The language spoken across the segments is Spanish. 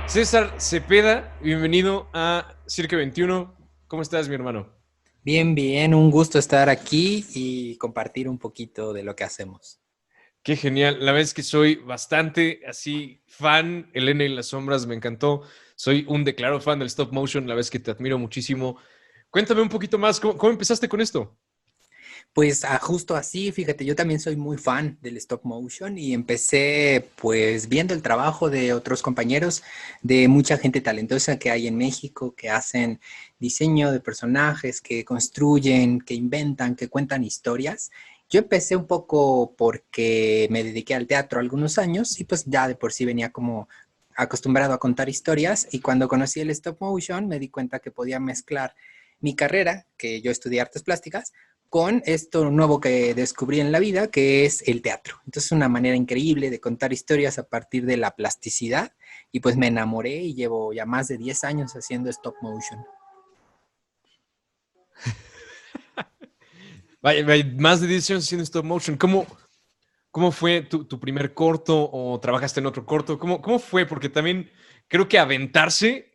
César Cepeda, bienvenido a Cirque 21. ¿Cómo estás, mi hermano? Bien, bien, un gusto estar aquí y compartir un poquito de lo que hacemos. Qué genial. La verdad es que soy bastante así fan. Elena y las sombras me encantó. Soy un declarado fan del stop motion. La verdad es que te admiro muchísimo. Cuéntame un poquito más. ¿Cómo empezaste con esto? Pues justo así, fíjate, yo también soy muy fan del stop motion y empecé pues viendo el trabajo de otros compañeros, de mucha gente talentosa que hay en México, que hacen diseño de personajes, que construyen, que inventan, que cuentan historias. Yo empecé un poco porque me dediqué al teatro algunos años y pues ya de por sí venía como acostumbrado a contar historias y cuando conocí el stop motion me di cuenta que podía mezclar mi carrera, que yo estudié artes plásticas, con esto nuevo que descubrí en la vida, que es el teatro. Entonces es una manera increíble de contar historias a partir de la plasticidad y pues me enamoré y llevo ya más de 10 años haciendo stop motion. Vaya, vaya, más de 10 años haciendo stop motion. ¿Cómo fue tu primer corto o trabajaste en otro corto? ¿Cómo fue? Porque también creo que aventarse,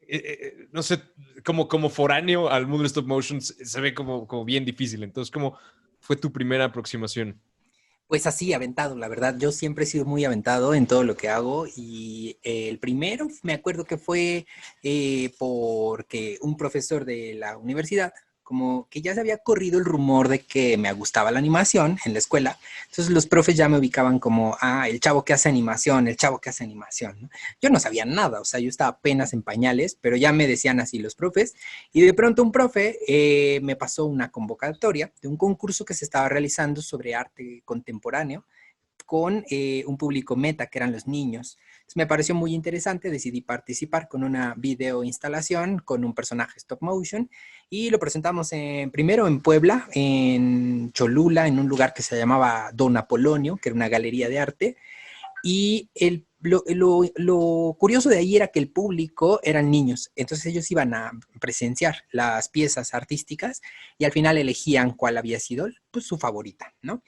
no sé, como foráneo al mundo del stop motion se ve como bien difícil. Entonces, ¿cómo fue tu primera aproximación? Pues así, aventado, la verdad. Yo siempre he sido muy aventado en todo lo que hago y el primero me acuerdo que fue porque un profesor de la universidad, como que ya se había corrido el rumor de que me gustaba la animación en la escuela, entonces los profes ya me ubicaban como, el chavo que hace animación, el chavo que hace animación, ¿no? Yo no sabía nada, o sea, yo estaba apenas en pañales, pero ya me decían así los profes y de pronto un profe me pasó una convocatoria de un concurso que se estaba realizando sobre arte contemporáneo con un público meta, que eran los niños. Entonces, me pareció muy interesante, decidí participar con una video instalación, con un personaje stop motion, y lo presentamos primero en Puebla, en Cholula, en un lugar que se llamaba Don Apolonio, que era una galería de arte, y lo curioso de ahí era que el público eran niños, entonces ellos iban a presenciar las piezas artísticas y al final elegían cuál había sido pues, su favorita, ¿no?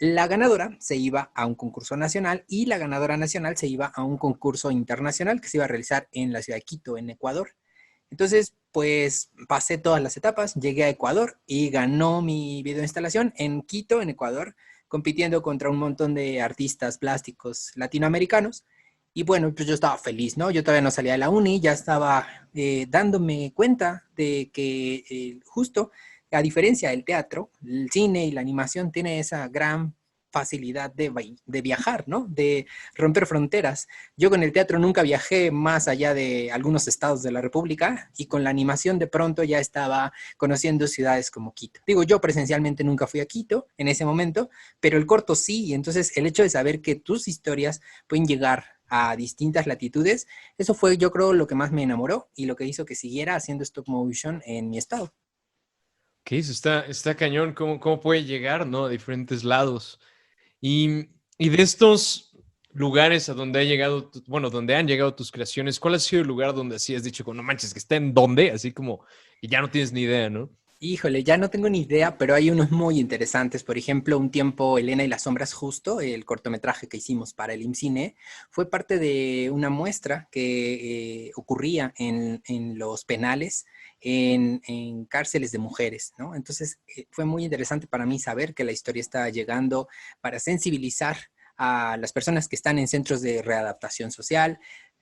La ganadora se iba a un concurso nacional y la ganadora nacional se iba a un concurso internacional que se iba a realizar en la ciudad de Quito, en Ecuador. Entonces, pues pasé todas las etapas, llegué a Ecuador y ganó mi videoinstalación en Quito, en Ecuador, compitiendo contra un montón de artistas plásticos latinoamericanos. Y bueno, pues yo estaba feliz, ¿no? Yo todavía no salía de la uni, ya estaba dándome cuenta de que justo a diferencia del teatro, el cine y la animación tiene esa gran facilidad de viajar, ¿no? De romper fronteras. Yo con el teatro nunca viajé más allá de algunos estados de la República y con la animación de pronto ya estaba conociendo ciudades como Quito. Digo, yo presencialmente nunca fui a Quito en ese momento, pero el corto sí, y entonces el hecho de saber que tus historias pueden llegar a distintas latitudes, eso fue yo creo lo que más me enamoró y lo que hizo que siguiera haciendo stop motion en mi estado. ¿Qué eso está cañón? ¿Cómo puede llegar, ¿no? A diferentes lados. Y de estos lugares a donde ha llegado, bueno, donde han llegado tus creaciones, ¿cuál ha sido el lugar donde así has dicho, no manches, que está en dónde? Así como, y ya no tienes ni idea, ¿no? Híjole, ya no tengo ni idea, pero hay unos muy interesantes. Por ejemplo, un tiempo Elena y las sombras justo, el cortometraje que hicimos para el IMCINE, fue parte de una muestra que ocurría en los penales, en cárceles de mujeres, ¿no? Entonces, fue muy interesante para mí saber que la historia está llegando para sensibilizar a las personas que están en centros de readaptación social.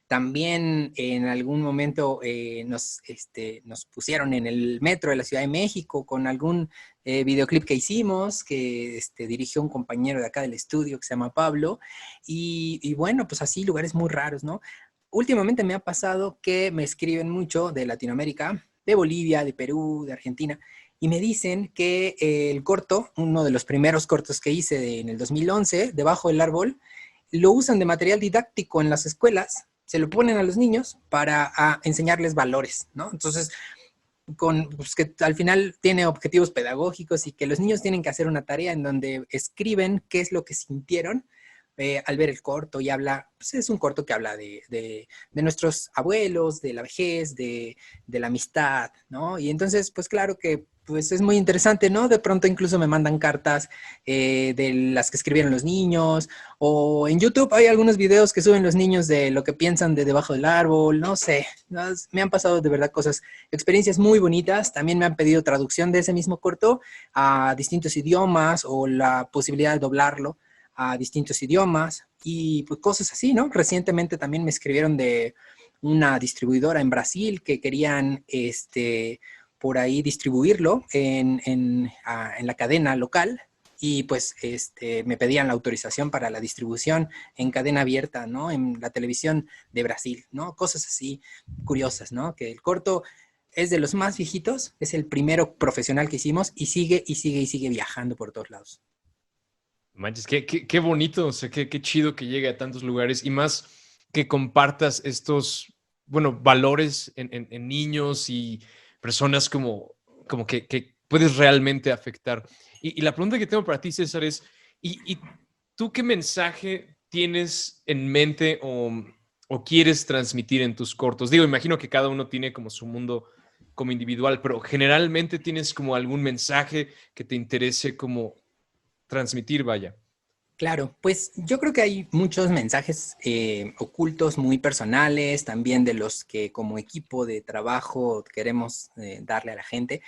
También en algún momento nos pusieron en el metro de la Ciudad de México con algún videoclip que hicimos, que dirigió un compañero de acá del estudio que se llama Pablo. Y bueno, pues así lugares muy raros, ¿no? Últimamente me ha pasado que me escriben mucho de Latinoamérica, de Bolivia, de Perú, de Argentina, y me dicen que el corto, uno de los primeros cortos que hice en el 2011, Debajo del Árbol, lo usan de material didáctico en las escuelas, se lo ponen a los niños para enseñarles valores, ¿no? Entonces, pues, que al final tiene objetivos pedagógicos y que los niños tienen que hacer una tarea en donde escriben qué es lo que sintieron al ver el corto y habla, pues es un corto que habla de nuestros abuelos, de la vejez, de la amistad, ¿no? Y entonces, pues claro que pues es muy interesante, ¿no? De pronto incluso me mandan cartas de las que escribieron los niños, o en YouTube hay algunos videos que suben los niños de lo que piensan de debajo del árbol, no sé, me han pasado de verdad cosas, experiencias muy bonitas. También me han pedido traducción de ese mismo corto a distintos idiomas o la posibilidad de doblarlo a distintos idiomas y pues cosas así, ¿no? Recientemente también me escribieron de una distribuidora en Brasil que querían, por ahí distribuirlo en la cadena local y pues me pedían la autorización para la distribución en cadena abierta, ¿no? En la televisión de Brasil, ¿no? Cosas así curiosas, ¿no? Que el corto es de los más viejitos, es el primero profesional que hicimos y sigue y sigue y sigue viajando por todos lados. Manches, qué bonito, o sea, qué chido que llegue a tantos lugares y más que compartas estos, bueno, valores en niños y personas como que puedes realmente afectar. Y la pregunta que tengo para ti, César, es, ¿y tú qué mensaje tienes en mente o quieres transmitir en tus cortos? Digo, imagino que cada uno tiene como su mundo como individual, pero generalmente tienes como algún mensaje que te interese como transmitir, vaya. Claro, pues yo creo que hay muchos mensajes ocultos muy personales, también de los que como equipo de trabajo queremos darle a la gente.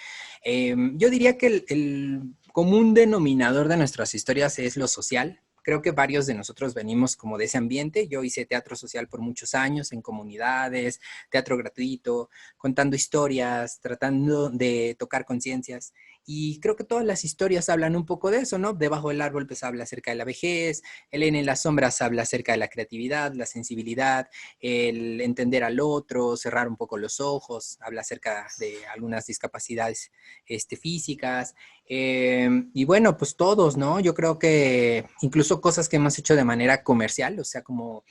Yo diría que el común denominador de nuestras historias es lo social. Creo que varios de nosotros venimos como de ese ambiente. Yo hice teatro social por muchos años en comunidades, teatro gratuito, contando historias, tratando de tocar conciencias. Y creo que todas las historias hablan un poco de eso, ¿no? Debajo del árbol pues habla acerca de la vejez, Elena en las sombras habla acerca de la creatividad, la sensibilidad, el entender al otro, cerrar un poco los ojos, habla acerca de algunas discapacidades físicas. Y bueno, pues todos, ¿no? Yo creo que incluso cosas que hemos hecho de manera comercial, o sea, como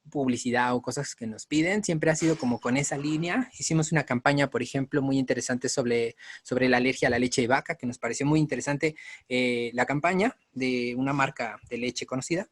publicidad o cosas que nos piden, siempre ha sido como con esa línea. Hicimos una campaña, por ejemplo, muy interesante sobre la alergia a la leche de vaca, que nos pareció muy interesante la campaña de una marca de leche conocida.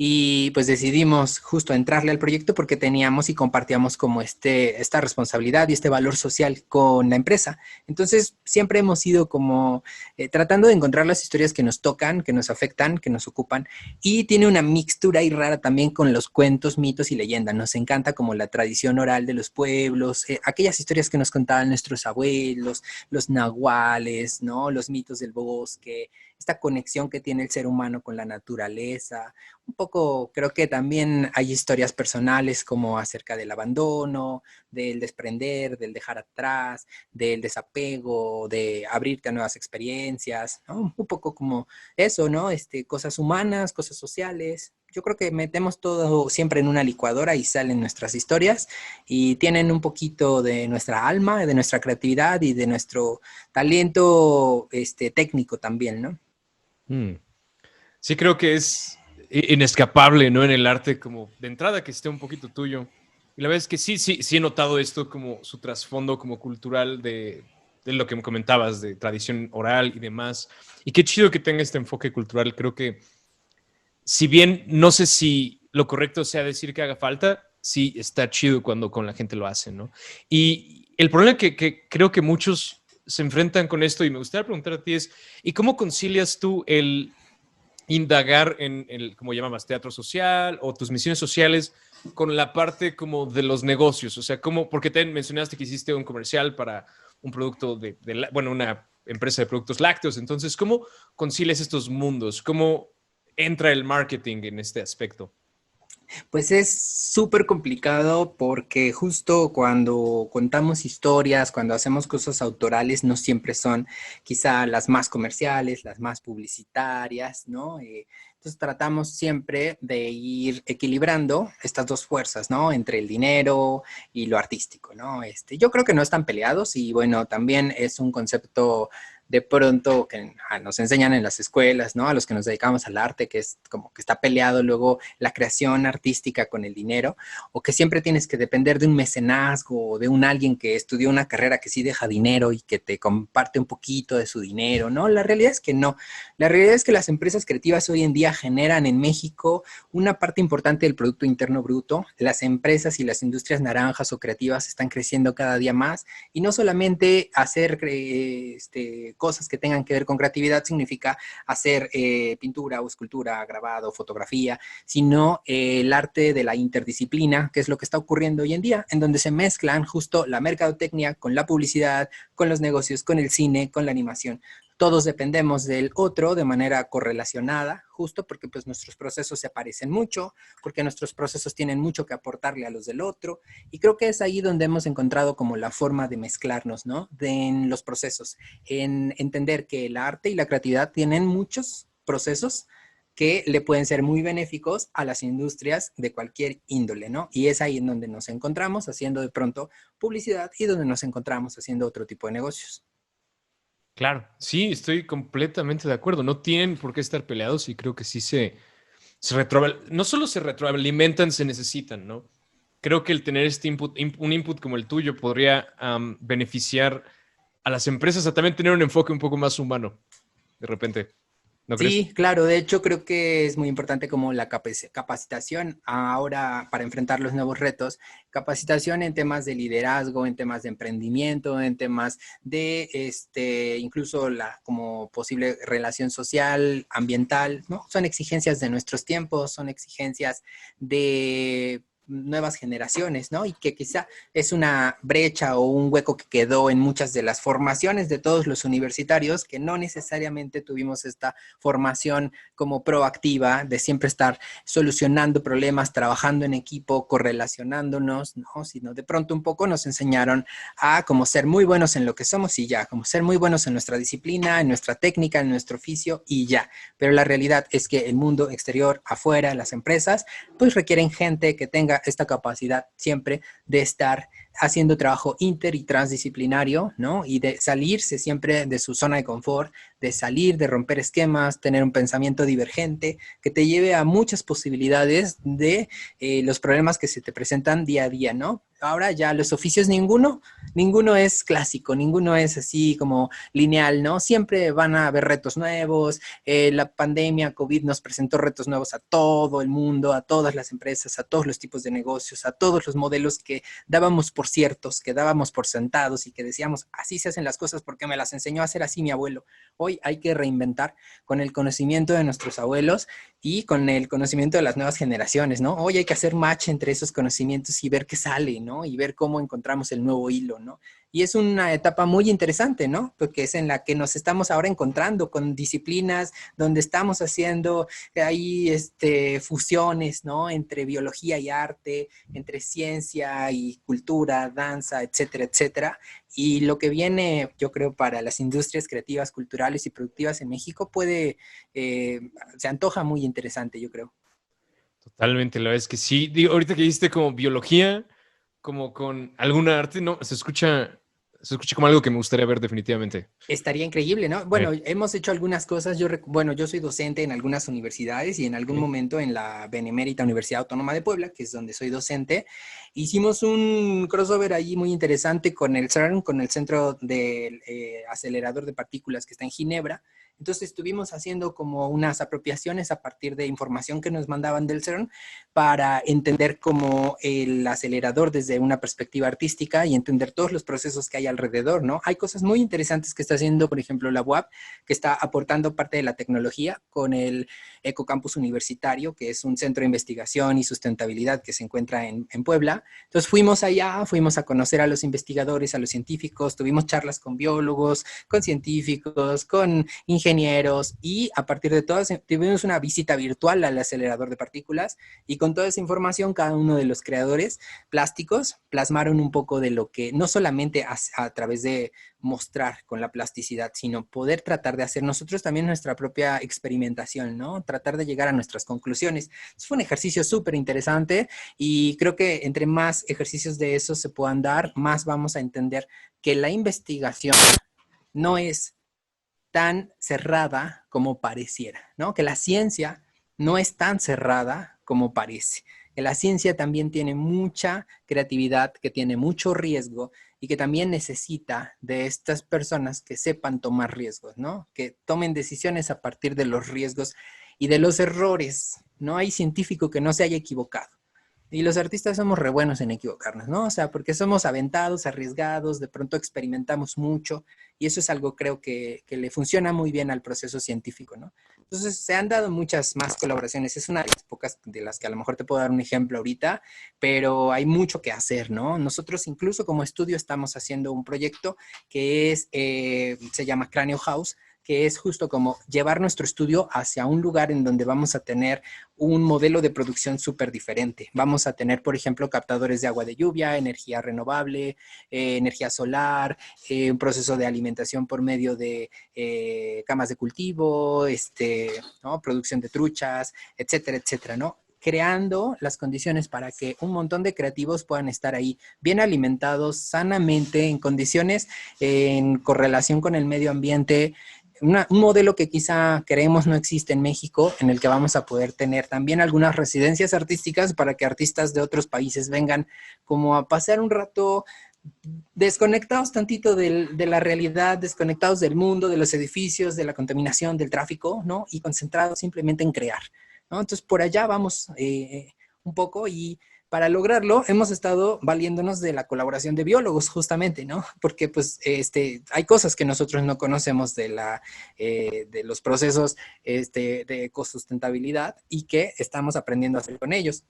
Y pues decidimos justo entrarle al proyecto porque teníamos y compartíamos como esta responsabilidad y este valor social con la empresa. Entonces siempre hemos ido como tratando de encontrar las historias que nos tocan, que nos afectan, que nos ocupan y tiene una mixtura ahí rara también con los cuentos, mitos y leyendas. Nos encanta como la tradición oral de los pueblos, aquellas historias que nos contaban nuestros abuelos, los nahuales, ¿no? Los mitos del bosque, esta conexión que tiene el ser humano con la naturaleza. Un poco creo que también hay historias personales como acerca del abandono, del desprender, del dejar atrás, del desapego, de abrirte a nuevas experiencias, ¿no? Un poco como eso, ¿no? Cosas humanas, cosas sociales. Yo creo que metemos todo siempre en una licuadora y salen nuestras historias y tienen un poquito de nuestra alma, de nuestra creatividad y de nuestro talento técnico también, ¿no? Mm. Sí, creo que es inescapable, ¿no? En el arte, como de entrada que esté un poquito tuyo. Y la verdad es que sí he notado esto como su trasfondo como cultural de lo que me comentabas, de tradición oral y demás. Y qué chido que tenga este enfoque cultural. Creo que, si bien no sé si lo correcto sea decir que haga falta, sí está chido cuando con la gente lo hace, ¿no? Y el problema que creo que muchos se enfrentan con esto, y me gustaría preguntar a ti es, ¿y cómo concilias tú el indagar en el, como llamabas, teatro social o tus misiones sociales con la parte como de los negocios? O sea, ¿cómo? Porque te mencionaste que hiciste un comercial para un producto bueno, una empresa de productos lácteos. Entonces, ¿cómo concilias estos mundos? ¿Cómo entra el marketing en este aspecto? Pues es súper complicado porque justo cuando contamos historias, cuando hacemos cosas autorales, no siempre son quizá las más comerciales, las más publicitarias, ¿no? Entonces tratamos siempre de ir equilibrando estas dos fuerzas, ¿no? Entre el dinero y lo artístico, ¿no? Yo creo que no están peleados y bueno, también es un concepto de pronto que nos enseñan en las escuelas, ¿no? A los que nos dedicamos al arte, que es como que está peleado luego la creación artística con el dinero, o que siempre tienes que depender de un mecenazgo o de un alguien que estudió una carrera que sí deja dinero y que te comparte un poquito de su dinero, ¿no? La realidad es que no. La realidad es que las empresas creativas hoy en día generan en México una parte importante del Producto Interno Bruto. Las empresas y las industrias naranjas o creativas están creciendo cada día más y no solamente hacer cosas que tengan que ver con creatividad significa hacer pintura o escultura, grabado, fotografía, sino el arte de la interdisciplina, que es lo que está ocurriendo hoy en día, en donde se mezclan justo la mercadotecnia con la publicidad, con los negocios, con el cine, con la animación. Todos dependemos del otro de manera correlacionada, justo porque pues nuestros procesos se parecen mucho, porque nuestros procesos tienen mucho que aportarle a los del otro, y creo que es ahí donde hemos encontrado como la forma de mezclarnos, ¿no? En los procesos, en entender que el arte y la creatividad tienen muchos procesos que le pueden ser muy benéficos a las industrias de cualquier índole, ¿no? Y es ahí en donde nos encontramos haciendo de pronto publicidad y donde nos encontramos haciendo otro tipo de negocios. Claro, sí, estoy completamente de acuerdo. No tienen por qué estar peleados y creo que sí no solo se retroalimentan, se necesitan, ¿no? Creo que el tener este un input como el tuyo podría beneficiar a las empresas a también tener un enfoque un poco más humano, de repente. ¿No crees? Sí, claro, de hecho creo que es muy importante como la capacitación ahora para enfrentar los nuevos retos, capacitación en temas de liderazgo, en temas de emprendimiento, en temas de incluso la como posible relación social, ambiental, ¿no? Son exigencias de nuestros tiempos, son exigencias de nuevas generaciones, ¿no? Y que quizá es una brecha o un hueco que quedó en muchas de las formaciones de todos los universitarios que no necesariamente tuvimos esta formación como proactiva de siempre estar solucionando problemas, trabajando en equipo, correlacionándonos, ¿no? Sino de pronto un poco nos enseñaron a como ser muy buenos en lo que somos y ya, como ser muy buenos en nuestra disciplina, en nuestra técnica, en nuestro oficio y ya. Pero la realidad es que el mundo exterior, afuera, las empresas, pues requieren gente que tenga esta capacidad siempre de estar haciendo trabajo inter y transdisciplinario, ¿no? Y de salirse siempre de su zona de confort, de salir, de romper esquemas, tener un pensamiento divergente que te lleve a muchas posibilidades de los problemas que se te presentan día a día, ¿no? Ahora ya los oficios ninguno es clásico, ninguno es así como lineal, ¿no? Siempre van a haber retos nuevos, la pandemia COVID nos presentó retos nuevos a todo el mundo, a todas las empresas, a todos los tipos de negocios, a todos los modelos que dábamos por ciertos, que dábamos por sentados y que decíamos, así se hacen las cosas porque me las enseñó a hacer así mi abuelo. Hoy hay que reinventar con el conocimiento de nuestros abuelos y con el conocimiento de las nuevas generaciones, ¿no? Hoy hay que hacer match entre esos conocimientos y ver qué sale, ¿no? Y ver cómo encontramos el nuevo hilo, ¿no? Y es una etapa muy interesante, ¿no? Porque es en la que nos estamos ahora encontrando con disciplinas donde estamos haciendo ahí fusiones, ¿no? Entre biología y arte, entre ciencia y cultura, danza, etcétera, etcétera. Y lo que viene, yo creo, para las industrias creativas, culturales y productivas en México se antoja muy interesante, yo creo. Totalmente, la verdad es que sí. Digo, ahorita que dijiste como biología, como con alguna arte, no, se escucha como algo que me gustaría ver definitivamente. Estaría increíble, ¿no? Eh, Bueno, hemos hecho algunas cosas. Bueno, yo soy docente en algunas universidades y en algún ok. momento en la Benemérita Universidad Autónoma de Puebla, que es donde soy docente, hicimos un crossover ahí muy interesante con el CERN, con el Centro del Acelerador de Partículas que está en Ginebra. Entonces estuvimos haciendo como unas apropiaciones a partir de información que nos mandaban del CERN para entender como el acelerador desde una perspectiva artística y entender todos los procesos que hay alrededor, ¿no? Hay cosas muy interesantes que está haciendo, por ejemplo, la UAP, que está aportando parte de la tecnología con el Ecocampus Universitario, que es un centro de investigación y sustentabilidad que se encuentra en Puebla. Entonces fuimos allá, fuimos a conocer a los investigadores, a los científicos, tuvimos charlas con biólogos, con científicos, con ingenieros y a partir de todas tuvimos una visita virtual al acelerador de partículas y con toda esa información cada uno de los creadores plásticos plasmaron un poco de lo que no solamente a través de mostrar con la plasticidad, sino poder tratar de hacer nosotros también nuestra propia experimentación, ¿no? Tratar de llegar a nuestras conclusiones. Fue un ejercicio súper interesante y creo que entre más ejercicios de esos se puedan dar, más vamos a entender que la investigación no es tan cerrada como pareciera, ¿no? Que la ciencia no es tan cerrada como parece. Que la ciencia también tiene mucha creatividad, que tiene mucho riesgo y que también necesita de estas personas que sepan tomar riesgos, ¿no? Que tomen decisiones a partir de los riesgos y de los errores. No hay científico que no se haya equivocado. Y los artistas somos re buenos en equivocarnos, ¿no? O sea, porque somos aventados, arriesgados, de pronto experimentamos mucho y eso es algo creo que le funciona muy bien al proceso científico, ¿no? Entonces, se han dado muchas más colaboraciones. Es una de las pocas de las que a lo mejor te puedo dar un ejemplo ahorita, pero hay mucho que hacer, ¿no? Nosotros incluso como estudio estamos haciendo un proyecto que se llama Cráneo House, que es justo como llevar nuestro estudio hacia un lugar en donde vamos a tener un modelo de producción súper diferente. Vamos a tener, por ejemplo, captadores de agua de lluvia, energía renovable, energía solar, un proceso de alimentación por medio de camas de cultivo, ¿no? Producción de truchas, etcétera, etcétera, ¿no? Creando las condiciones para que un montón de creativos puedan estar ahí bien alimentados, sanamente, en condiciones, en correlación con el medio ambiente, un modelo que quizá creemos no existe en México, en el que vamos a poder tener también algunas residencias artísticas para que artistas de otros países vengan como a pasar un rato desconectados tantito de la realidad, desconectados del mundo, de los edificios, de la contaminación, del tráfico, ¿no? Y concentrados simplemente en crear, ¿no? Entonces, por allá vamos un poco y para lograrlo hemos estado valiéndonos de la colaboración de biólogos justamente, ¿no? Porque pues hay cosas que nosotros no conocemos de los procesos de ecosustentabilidad y que estamos aprendiendo a hacer con ellos.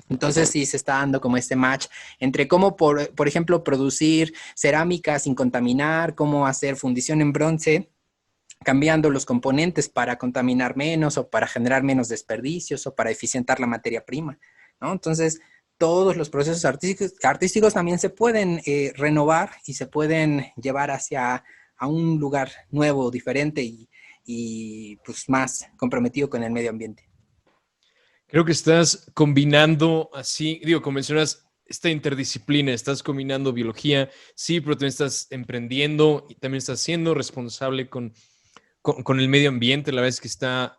Entonces sí se está dando como este match entre cómo, por ejemplo, producir cerámica sin contaminar, cómo hacer fundición en bronce, cambiando los componentes para contaminar menos o para generar menos desperdicios o para eficientar la materia prima, ¿no? Entonces, todos los procesos artísticos también se pueden renovar y se pueden llevar hacia a un lugar nuevo, diferente y pues más comprometido con el medio ambiente. Creo que estás combinando así, digo, como mencionas, esta interdisciplina, estás combinando biología, sí, pero también estás emprendiendo y también estás siendo responsable con el medio ambiente. La verdad es que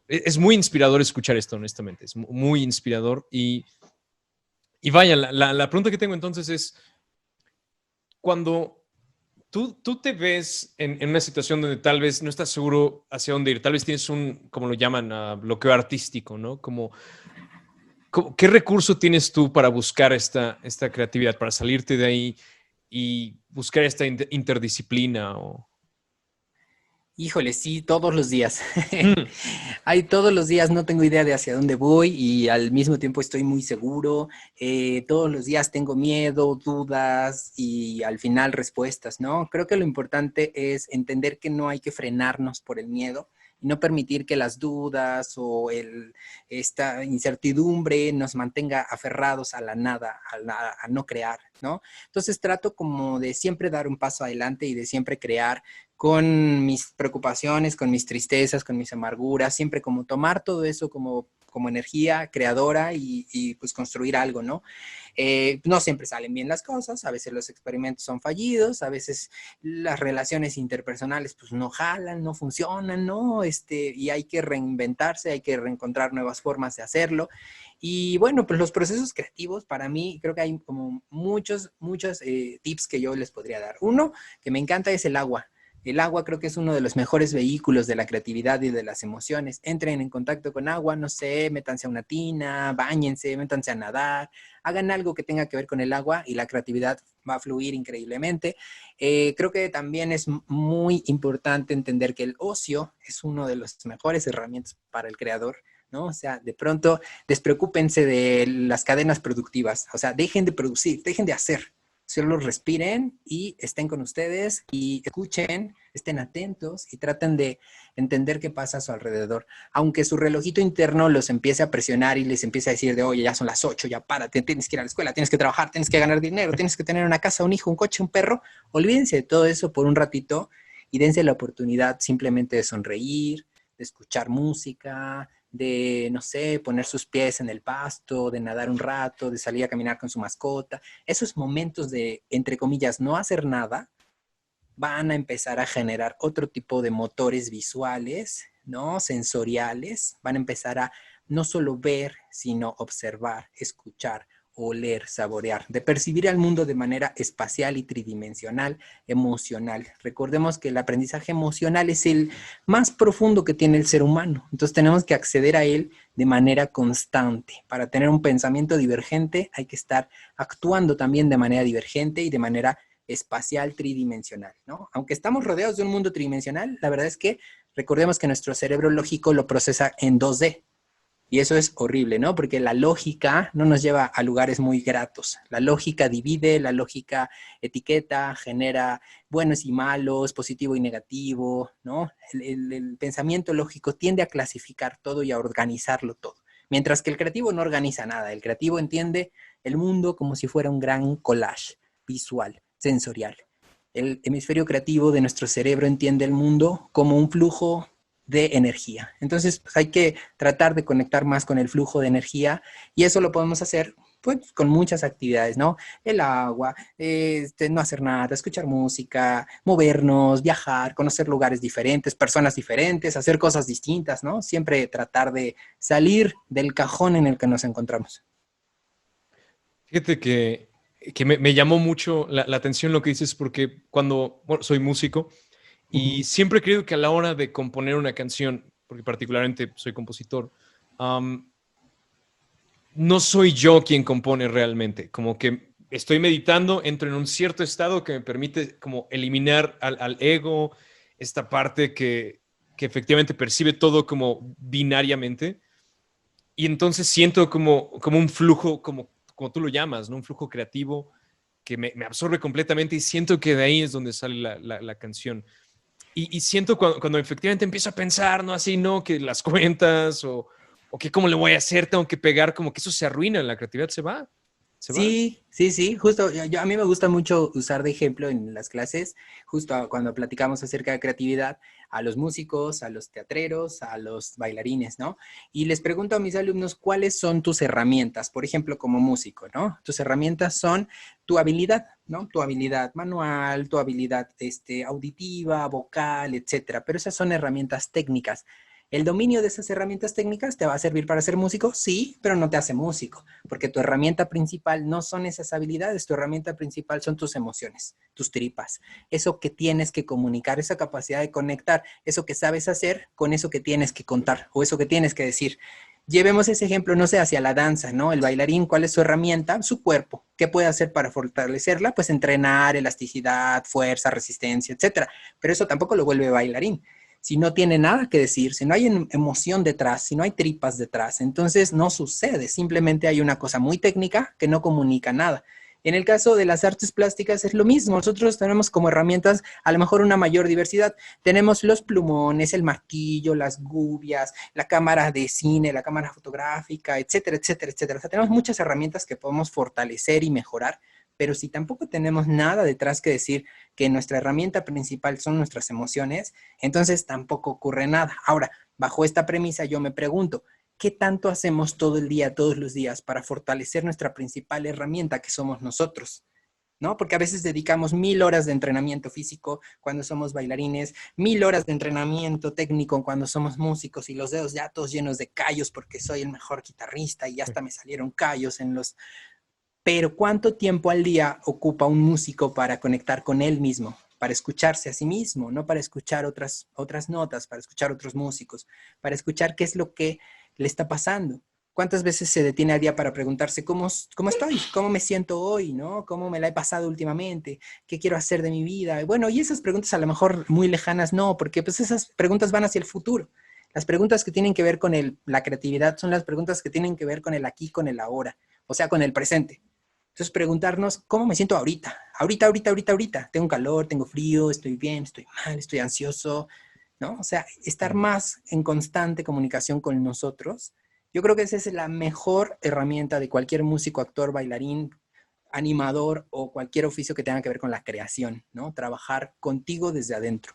es muy inspirador escuchar esto, honestamente, es muy inspirador. Y vaya, la pregunta que tengo entonces es, cuando tú te ves en una situación donde tal vez no estás seguro hacia dónde ir, tal vez tienes como lo llaman, bloqueo artístico, ¿no? ¿Qué recurso tienes tú para buscar esta creatividad, para salirte de ahí y buscar esta interdisciplina? Híjole, sí, todos los días. Mm, Hay todos los días, no tengo idea de hacia dónde voy y al mismo tiempo estoy muy seguro. Todos los días tengo miedo, dudas y al final respuestas, ¿no? Creo que lo importante es entender que no hay que frenarnos por el miedo y no permitir que las dudas o esta incertidumbre nos mantenga aferrados a la nada, a no crear, ¿no? Entonces trato como de siempre dar un paso adelante y de siempre crear con mis preocupaciones, con mis tristezas, con mis amarguras, siempre como tomar todo eso como energía creadora y pues construir algo, ¿no? No siempre salen bien las cosas, a veces los experimentos son fallidos, a veces las relaciones interpersonales pues no jalan, no funcionan, ¿no? Y hay que reinventarse, hay que reencontrar nuevas formas de hacerlo. Y bueno, pues los procesos creativos para mí creo que hay como muchos tips que yo les podría dar. Uno que me encanta es el agua. El agua creo que es uno de los mejores vehículos de la creatividad y de las emociones. Entren en contacto con agua, no sé, métanse a una tina, báñense, métanse a nadar, hagan algo que tenga que ver con el agua y la creatividad va a fluir increíblemente. Creo que también es muy importante entender que el ocio es uno de las mejores herramientas para el creador, ¿no? O sea, de pronto despreocúpense de las cadenas productivas, o sea, dejen de producir, dejen de hacer, solo respiren y estén con ustedes y escuchen, estén atentos y traten de entender qué pasa a su alrededor. Aunque su relojito interno los empiece a presionar y les empiece a decir de, oye, ya son las 8, ya párate, tienes que ir a la escuela, tienes que trabajar, tienes que ganar dinero, tienes que tener una casa, un hijo, un coche, un perro, olvídense de todo eso por un ratito y dense la oportunidad simplemente de sonreír, de escuchar música, de, no sé, poner sus pies en el pasto, de nadar un rato, de salir a caminar con su mascota. Esos momentos de, entre comillas, no hacer nada, van a empezar a generar otro tipo de motores visuales, ¿no? Sensoriales, van a empezar a no solo ver, sino observar, escuchar, oler, saborear, de percibir al mundo de manera espacial y tridimensional, emocional. Recordemos que el aprendizaje emocional es el más profundo que tiene el ser humano. Entonces tenemos que acceder a él de manera constante. Para tener un pensamiento divergente hay que estar actuando también de manera divergente y de manera espacial tridimensional, ¿no? Aunque estamos rodeados de un mundo tridimensional, la verdad es que recordemos que nuestro cerebro lógico lo procesa en 2D. Y eso es horrible, ¿no? Porque la lógica no nos lleva a lugares muy gratos. La lógica divide, la lógica etiqueta, genera buenos y malos, positivo y negativo, ¿no? El pensamiento lógico tiende a clasificar todo y a organizarlo todo. Mientras que el creativo no organiza nada. El creativo entiende el mundo como si fuera un gran collage visual, sensorial. El hemisferio creativo de nuestro cerebro entiende el mundo como un flujo de energía. Entonces, pues hay que tratar de conectar más con el flujo de energía y eso lo podemos hacer pues, con muchas actividades, ¿no? El agua, no hacer nada, escuchar música, movernos, viajar, conocer lugares diferentes, personas diferentes, hacer cosas distintas, ¿no? Siempre tratar de salir del cajón en el que nos encontramos. Fíjate que me llamó mucho la atención lo que dices porque cuando, bueno, soy músico y Ujú. siempre he creído que a la hora de componer una canción, porque particularmente soy compositor, am, no soy yo quien compone realmente, como que estoy meditando, entro en un cierto estado que me permite como eliminar al ego, esta parte que efectivamente percibe todo como binariamente, y entonces siento como un flujo, como tú lo llamas, ¿no? Un flujo creativo que me absorbe completamente y siento que de ahí es donde sale la canción. Y siento cuando efectivamente empiezo a pensar, ¿no? Así, ¿no? Que las cuentas o que cómo le voy a hacer, tengo que pegar, como que eso se arruina, la creatividad se va, se va. Sí, sí, sí, justo, a mí me gusta mucho usar de ejemplo en las clases, justo cuando platicamos acerca de creatividad, a los músicos, a los teatreros, a los bailarines, ¿no? Y les pregunto a mis alumnos cuáles son tus herramientas, por ejemplo, como músico, ¿no? Tus herramientas son tu habilidad, ¿no? Tu habilidad manual, tu habilidad auditiva, vocal, etcétera, pero esas son herramientas técnicas. El dominio de esas herramientas técnicas te va a servir para ser músico, sí, pero no te hace músico porque tu herramienta principal no son esas habilidades, tu herramienta principal son tus emociones, tus tripas, eso que tienes que comunicar, esa capacidad de conectar, eso que sabes hacer con eso que tienes que contar o eso que tienes que decir. Llevemos ese ejemplo, no sé, hacia la danza, ¿no? El bailarín, ¿cuál es su herramienta? Su cuerpo. ¿Qué puede hacer para fortalecerla? Pues entrenar, elasticidad, fuerza, resistencia, etcétera. Pero eso tampoco lo vuelve bailarín si no tiene nada que decir, si no hay emoción detrás, si no hay tripas detrás, entonces no sucede, simplemente hay una cosa muy técnica que no comunica nada. En el caso de las artes plásticas es lo mismo, nosotros tenemos como herramientas a lo mejor una mayor diversidad. Tenemos los plumones, el martillo, las gubias, la cámara de cine, la cámara fotográfica, etcétera, etcétera, etcétera. O sea, tenemos muchas herramientas que podemos fortalecer y mejorar, pero si tampoco tenemos nada detrás que decir que nuestra herramienta principal son nuestras emociones, entonces tampoco ocurre nada. Ahora, bajo esta premisa yo me pregunto, ¿qué tanto hacemos todo el día, todos los días, para fortalecer nuestra principal herramienta que somos nosotros? ¿No? Porque a veces dedicamos 1000 horas de entrenamiento físico cuando somos bailarines, 1000 horas de entrenamiento técnico cuando somos músicos y los dedos ya todos llenos de callos porque soy el mejor guitarrista y ya hasta me salieron callos en los... Pero ¿cuánto tiempo al día ocupa un músico para conectar con él mismo? Para escucharse a sí mismo, no para escuchar otras notas, para escuchar otros músicos, para escuchar qué es lo que le está pasando. ¿Cuántas veces se detiene al día para preguntarse cómo estoy? ¿Cómo me siento hoy? ¿No? ¿Cómo me la he pasado últimamente? ¿Qué quiero hacer de mi vida? Bueno, y esas preguntas a lo mejor muy lejanas no, porque pues esas preguntas van hacia el futuro. Las preguntas que tienen que ver con la creatividad son las preguntas que tienen que ver con el aquí, con el ahora, o sea, con el presente. Entonces preguntarnos, ¿cómo me siento ahorita? Ahorita, ahorita, ahorita, ahorita. Tengo calor, tengo frío, estoy bien, estoy mal, estoy ansioso, ¿no? O sea, estar Mm. más en constante comunicación con nosotros. Yo creo que esa es la mejor herramienta de cualquier músico, actor, bailarín, animador o cualquier oficio que tenga que ver con la creación, ¿no? Trabajar contigo desde adentro.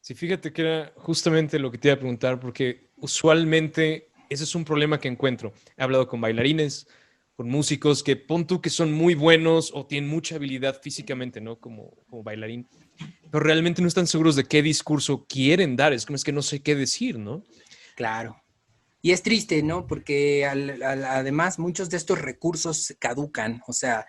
Sí, fíjate que era justamente lo que te iba a preguntar, porque usualmente ese es un problema que encuentro. He hablado con bailarines, con músicos que pon tú que son muy buenos o tienen mucha habilidad físicamente, ¿no? Como bailarín, pero realmente no están seguros de qué discurso quieren dar. Es como es que no sé qué decir, ¿no? Claro. Y es triste, ¿no? Porque además muchos de estos recursos caducan, o sea,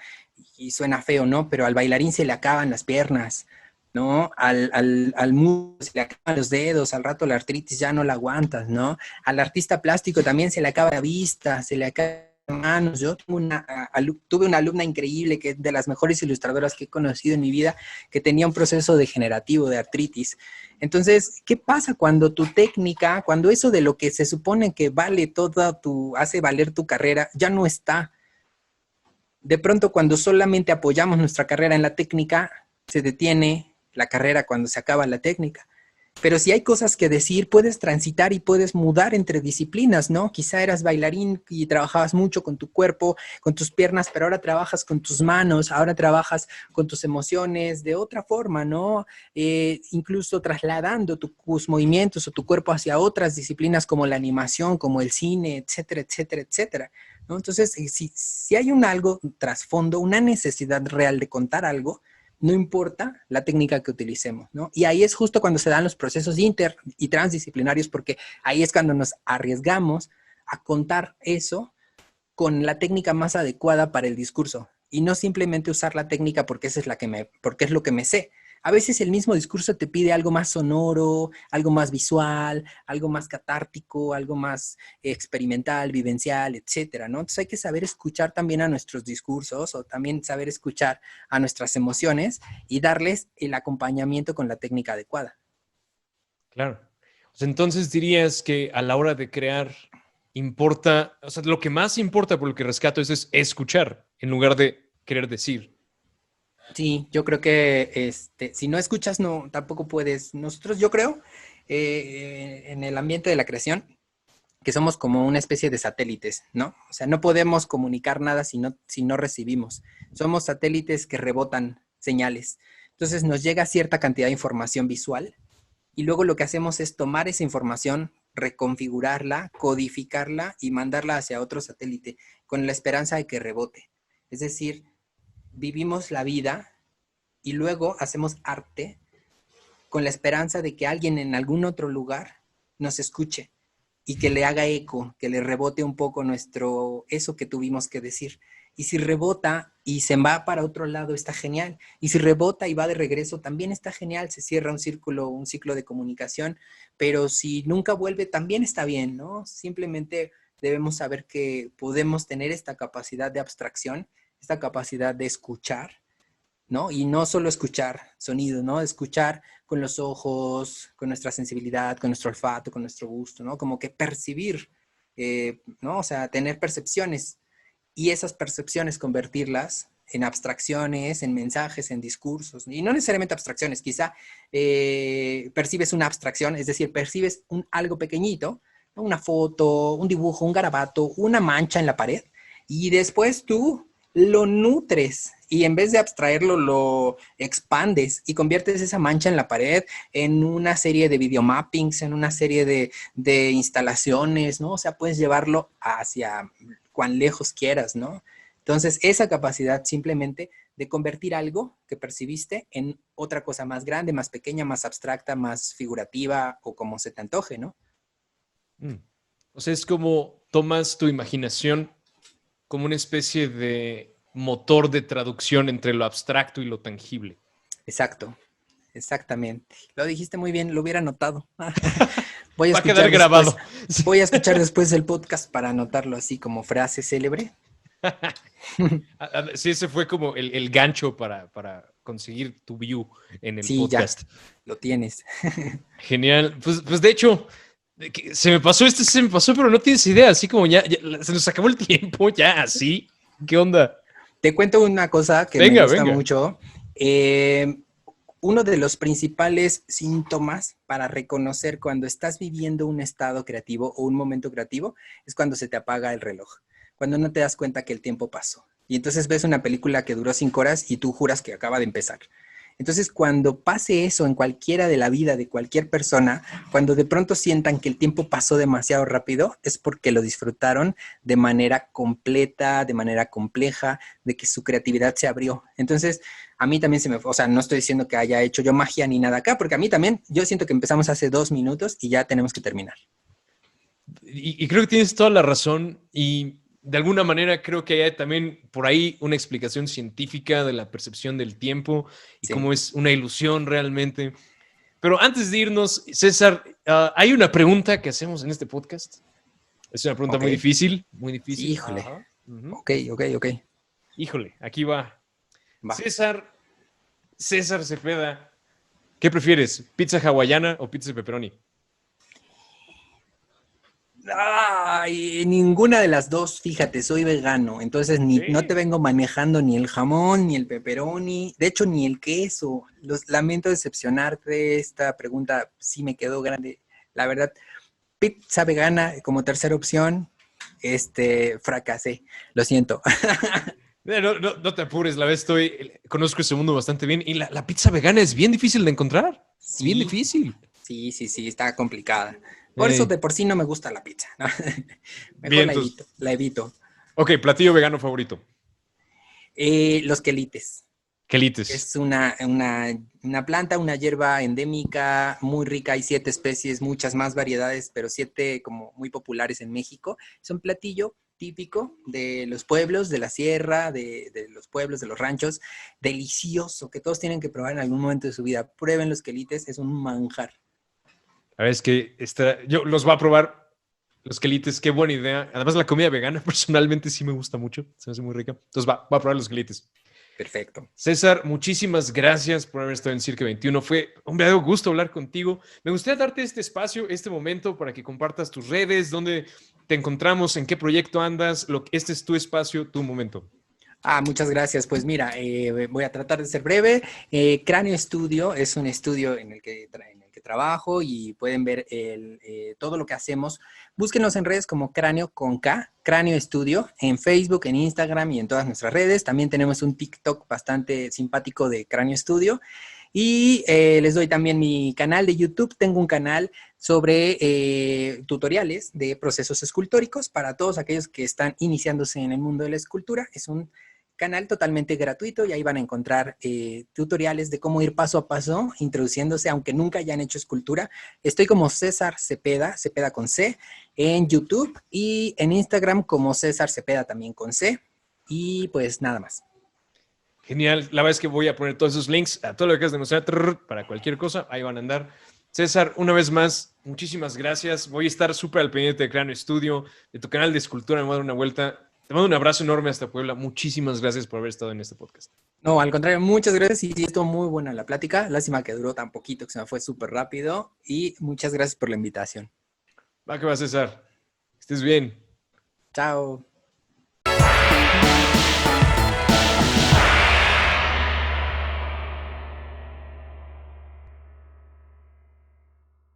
y suena feo, ¿no? Pero al bailarín se le acaban las piernas, ¿no? Al músico se le acaban los dedos, al rato la artritis ya no la aguantas, ¿no? Al artista plástico también se le acaba la vista, se le acaban las manos. Yo tuve una alumna increíble que es de las mejores ilustradoras que he conocido en mi vida, que tenía un proceso degenerativo de artritis. Entonces, ¿qué pasa cuando tu técnica, cuando eso de lo que se supone que vale hace valer tu carrera, ya no está? De pronto, cuando solamente apoyamos nuestra carrera en la técnica, se detiene la carrera cuando se acaba la técnica. Pero si hay cosas que decir, puedes transitar y puedes mudar entre disciplinas, ¿no? Quizá eras bailarín y trabajabas mucho con tu cuerpo, con tus piernas, pero ahora trabajas con tus manos, ahora trabajas con tus emociones de otra forma, ¿no? Incluso trasladando tus movimientos o tu cuerpo hacia otras disciplinas como la animación, como el cine, etcétera, etcétera, etcétera, ¿no? Entonces, si hay algo trasfondo, una necesidad real de contar algo, no importa la técnica que utilicemos, ¿no? Y ahí es justo cuando se dan los procesos inter y transdisciplinarios, porque ahí es cuando nos arriesgamos a contar eso con la técnica más adecuada para el discurso y no simplemente usar la técnica porque esa es porque es lo que me sé. A veces el mismo discurso te pide algo más sonoro, algo más visual, algo más catártico, algo más experimental, vivencial, etcétera, ¿no? Entonces hay que saber escuchar también a nuestros discursos o también saber escuchar a nuestras emociones y darles el acompañamiento con la técnica adecuada. Claro. O sea, entonces dirías que a la hora de crear importa, o sea, lo que más importa por lo que rescato es escuchar en lugar de querer decir. Sí, yo creo que si no escuchas, no, tampoco puedes. Nosotros, yo creo, en el ambiente de la creación, que somos como una especie de satélites, ¿no? O sea, no podemos comunicar nada si no recibimos. Somos satélites que rebotan señales. Entonces nos llega cierta cantidad de información visual y luego lo que hacemos es tomar esa información, reconfigurarla, codificarla y mandarla hacia otro satélite con la esperanza de que rebote. Es decir, vivimos la vida y luego hacemos arte con la esperanza de que alguien en algún otro lugar nos escuche y que le haga eco, que le rebote un poco eso que tuvimos que decir. Y si rebota y se va para otro lado, está genial. Y si rebota y va de regreso, también está genial. Se cierra un ciclo de comunicación. Pero si nunca vuelve, también está bien, ¿no? Simplemente debemos saber que podemos tener esta capacidad de abstracción, esta capacidad de escuchar, ¿no? Y no solo escuchar sonido, ¿no? Escuchar con los ojos, con nuestra sensibilidad, con nuestro olfato, con nuestro gusto, ¿no? Como que percibir, ¿no? O sea, tener percepciones y esas percepciones convertirlas en abstracciones, en mensajes, en discursos, y no necesariamente abstracciones, quizá percibes una abstracción, es decir, percibes algo pequeñito, ¿no? Una foto, un dibujo, un garabato, una mancha en la pared, y después tú lo nutres y en vez de abstraerlo lo expandes y conviertes esa mancha en la pared en una serie de videomappings, en una serie de instalaciones, ¿no? O sea, puedes llevarlo hacia cuán lejos quieras, ¿no? Entonces, esa capacidad simplemente de convertir algo que percibiste en otra cosa más grande, más pequeña, más abstracta, más figurativa o como se te antoje, ¿no? O sea, es como tomas tu imaginación como una especie de motor de traducción entre lo abstracto y lo tangible. Exacto, exactamente. Lo dijiste muy bien, lo hubiera notado. Voy a Va a quedar escuchar después, grabado. Sí. voy a escuchar después el podcast para anotarlo así como frase célebre. Sí, ese fue como el gancho para conseguir tu view en el Sí, ya, podcast. lo tienes. Genial. Pues de hecho, se me pasó, pero no tienes idea. Así como se nos acabó el tiempo, ya, así. ¿Qué onda? Te cuento una cosa que me Venga, gusta venga. mucho. Uno de los principales síntomas para reconocer cuando estás viviendo un estado creativo o un momento creativo es cuando se te apaga el reloj, cuando no te das cuenta que el tiempo pasó. Y entonces ves una película que duró 5 horas y tú juras que acaba de empezar. Entonces, cuando pase eso en cualquiera de la vida de cualquier persona, cuando de pronto sientan que el tiempo pasó demasiado rápido, es porque lo disfrutaron de manera completa, de manera compleja, de que su creatividad se abrió. Entonces, a mí también o sea, no estoy diciendo que haya hecho yo magia ni nada acá, porque a mí también, yo siento que empezamos hace 2 minutos y ya tenemos que terminar. Y creo que tienes toda la razón y de alguna manera creo que hay también por ahí una explicación científica de la percepción del tiempo y Sí, cómo es una ilusión realmente. Pero antes de irnos, César, hay una pregunta que hacemos en este podcast. Es una pregunta ok. muy difícil, muy difícil. Híjole. Ajá. Ujú. Ok, ok, ok. Híjole, aquí va. Va. César Cepeda, ¿qué prefieres? ¿Pizza hawaiana o pizza de pepperoni? Ay, ninguna de las dos, fíjate, soy vegano, entonces no te Ok. vengo manejando ni el jamón, ni el pepperoni, de hecho ni el queso. Lamento decepcionarte, esta pregunta sí me quedó grande. La verdad, pizza vegana como tercera opción, fracasé, lo siento. No te apures, la vez conozco ese mundo bastante bien y la pizza vegana es bien difícil de encontrar. Bien Sí, difícil. sí, está complicada. Por eso Ey, de por sí no me gusta la pizza, ¿no? Mejor bien, entonces. la evito. Ok, platillo vegano favorito. Los quelites. Quelites. Es una planta, una hierba endémica muy rica. Hay 7 especies, muchas más variedades, pero 7 como muy populares en México. Es un platillo típico de los pueblos, de la sierra, de los pueblos, de los ranchos. Delicioso, que todos tienen que probar en algún momento de su vida. Prueben los quelites, es un manjar. A ver, es que yo los voy a probar. Los quelites, qué buena idea. Además, la comida vegana personalmente sí me gusta mucho. Se me hace muy rica. Entonces, va a probar los quelites. Perfecto. César, muchísimas gracias por haber estado en Cirque 21. Fue un verdadero gusto hablar contigo. Me gustaría darte este espacio, este momento para que compartas tus redes, dónde te encontramos, en qué proyecto andas. Este es tu espacio, tu momento. Muchas gracias. Pues mira, voy a tratar de ser breve. Cráneo Estudio es un estudio en el que trabajo y pueden ver todo lo que hacemos. Búsquenos en redes como Cráneo con K, Cráneo Estudio, en Facebook, en Instagram y en todas nuestras redes. También tenemos un TikTok bastante simpático de Cráneo Estudio. Y les doy también mi canal de YouTube. Tengo un canal sobre tutoriales de procesos escultóricos para todos aquellos que están iniciándose en el mundo de la escultura. Es un canal totalmente gratuito y ahí van a encontrar tutoriales de cómo ir paso a paso introduciéndose, aunque nunca hayan hecho escultura. Estoy como César Cepeda, Cepeda con C, en YouTube y en Instagram como César Cepeda también con C. Y pues nada más. Genial. La verdad es que voy a poner todos esos links a todo lo que has demostrado para cualquier cosa. Ahí van a andar. César, una vez más, muchísimas gracias. Voy a estar súper al pendiente de Cráneo Estudio, de tu canal de escultura. Me voy a dar una vuelta. Te mando un abrazo enorme hasta Puebla. Muchísimas gracias por haber estado en este podcast. No, al contrario, muchas gracias y estuvo muy buena la plática. Lástima que duró tan poquito, que se me fue súper rápido y muchas gracias por la invitación. Va que va, César. Estés bien. Chao.